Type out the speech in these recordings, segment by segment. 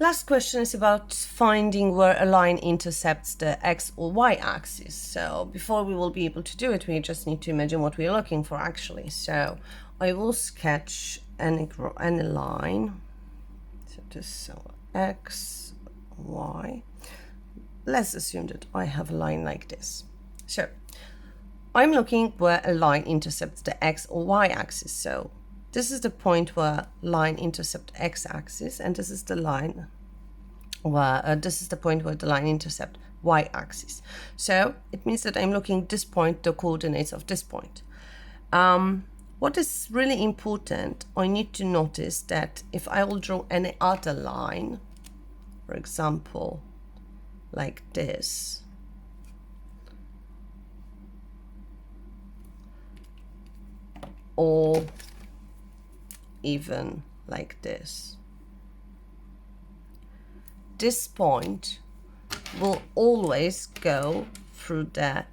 Last question is about finding where a line intercepts the x or y axis. So before we will be able to do it, we just need to imagine what we're looking for actually. So I will sketch any line. So this x, y. Let's assume that I have a line like this. So I'm looking where a line intercepts the x or y axis. So this is the point where line intercepts x-axis, and this is the line where this is the point where the line intercepts y-axis. So it means that I'm looking this point, the coordinates of this point. What is really important, I need to notice that if I will draw any other line, for example, like this, or even like this, this point will always go through the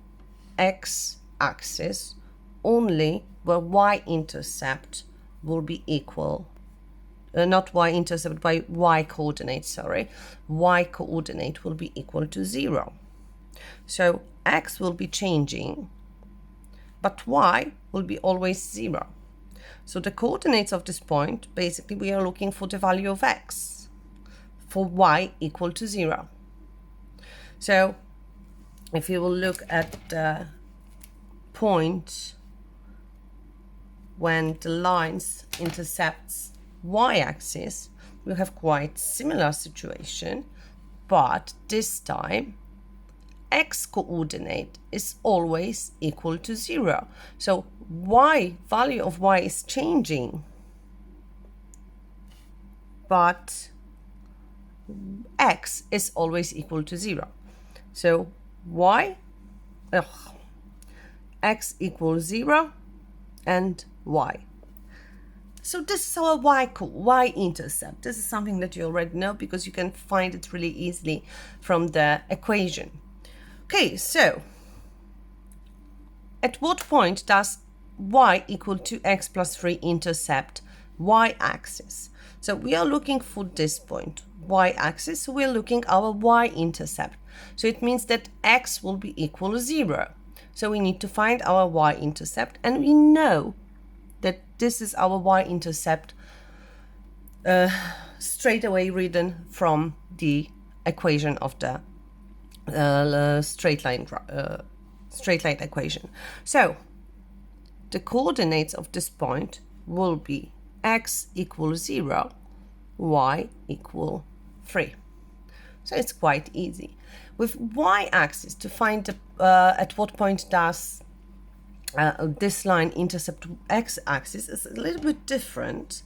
x-axis only where y-intercept will be equal, not y-intercept, by y-coordinate, sorry, y-coordinate will be equal to 0. So x will be changing, but y will be always 0. So the coordinates of this point, basically we are looking for the value of x for y equal to 0. So if you will look at the point when the lines intercepts y-axis, we have quite similar situation, but this time x coordinate is always equal to 0. So value of y is changing, but x is always equal to 0. So x equals 0 and y. So this is our y-intercept. This is something that you already know because you can find it really easily from the equation. Okay, so at what point does y equal to x plus 3 intercept y-axis? So we are looking for this point, y-axis, so we're looking our y-intercept. So it means that x will be equal to 0. So we need to find our y-intercept, and we know that this is our y-intercept straight away written from the equation of the straight line equation. So the coordinates of this point will be x equals 0, y equal 3. So it's quite easy. With y-axis, to find at what point does this line intercept x-axis is a little bit different,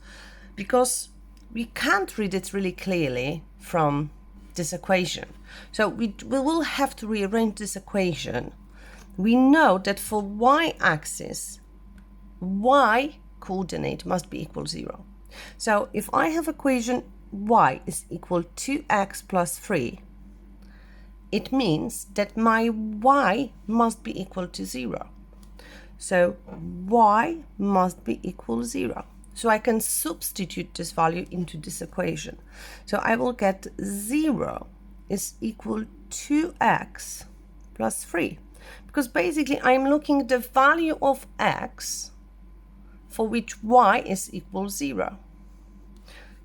because we can't read it really clearly from this equation. So we will have to rearrange this equation. We know that for y-axis, y coordinate must be equal to 0. So if I have equation y is equal to x plus 3, it means that my y must be equal to 0. So y must be equal to 0. So I can substitute this value into this equation. So I will get 0 is equal to x plus 3. Because basically I'm looking at the value of x for which y is equal to 0.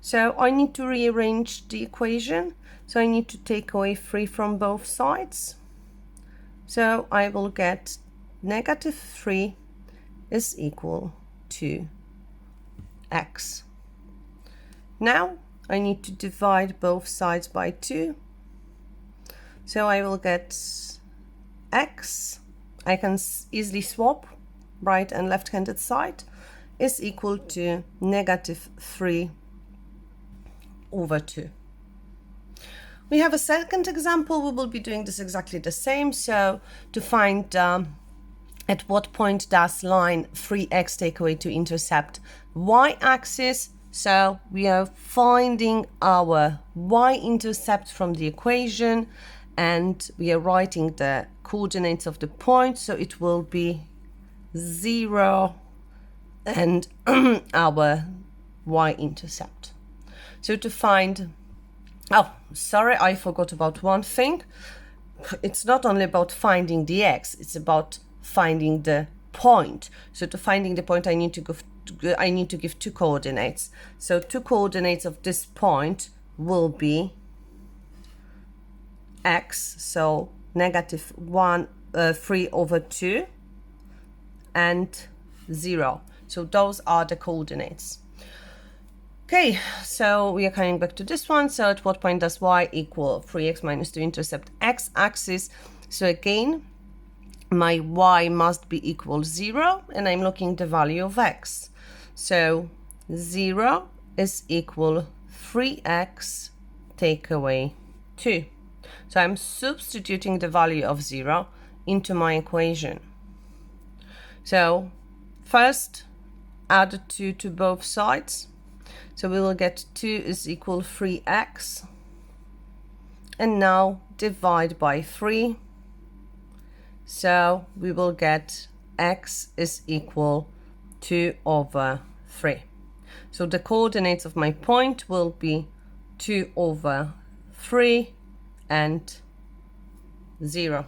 So I need to rearrange the equation. So I need to take away 3 from both sides. So I will get negative 3 is equal to x. Now I need to divide both sides by 2. So I will get x, I can easily swap right and left-handed side, is equal to negative 3 over 2. We have a second example. We will be doing this exactly the same. So to find at what point does line 3x take away to intercept y-axis, so we are finding our y-intercept from the equation, and we are writing the coordinates of the point, so it will be 0 and our y-intercept. So to find Oh, sorry, I forgot about one thing. It's not only about finding the x, it's about finding the point. So to finding the point, I need to give two coordinates. So two coordinates of this point will be x, so negative 3/2 and 0. So those are the coordinates. Okay, so we are coming back to this one. So at what point does y equal 3x minus 2 intercept x-axis? So again, my y must be equal 0, and I'm looking the value of x. So 0 is equal 3x take away 2. So I'm substituting the value of 0 into my equation. So first add 2 to both sides. So we will get 2 is equal 3x. And now divide by 3. So we will get x is equal 2/3. So the coordinates of my point will be 2/3 and 0.